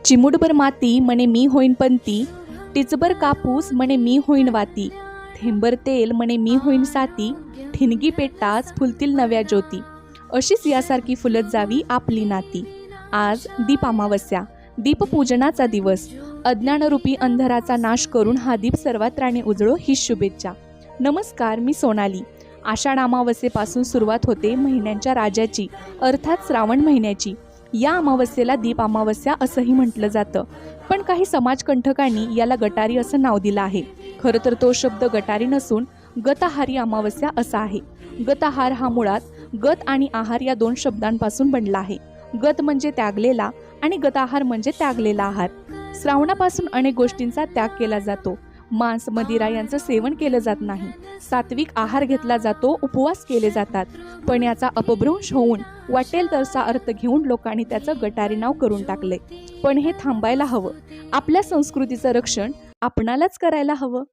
चिमुटभर माती म्हणे मी होईन पंती, टिचभर कापूस म्हणे मी होईन वाती, थेंबर तेल म्हणे मी होईन साती, ठिणगी पेटताच फुलतील नव्या ज्योती, अशीच यासारखी फुलत जावी आपली नाती. आज दीप अमावस्या, दीपपूजनाचा दिवस. अज्ञानरूपी अंधाराचा नाश करून हा दीप सर्वत्राने उजळो ही शुभेच्छा. नमस्कार, मी सोनाली. आषाढ अमावस्येपासून सुरुवात होते महिन्यांच्या राजाची, अर्थात श्रावण महिन्याची. या अमावस्येला दीप अमावस्या असंही म्हटलं जातं, पण काही समाजकंठकांनी याला गटारी असं नाव दिलं आहे. खरं तर तो शब्द गटारी नसून गतहारी अमावस्या असा आहे. गतहार हा मुळात गत आणि आहार या दोन शब्दांपासून बनला आहे. गत म्हणजे त्यागलेला आणि गताहार म्हणजे त्यागलेला आहार. श्रावणापासून अनेक गोष्टींचा त्याग केला जातो. मांस, मदिरा यांचं सेवन केलं जात नाही. सात्विक आहार घेतला जातो, उपवास केले जातात. पण याचा अपभ्रंश होऊन वाटेल तसा अर्थ घेऊन लोकांनी त्याचं गटारी नाव करून टाकले. पण हे थांबायला हवं. आपल्या संस्कृतीचं रक्षण आपणालाच करायला हवं.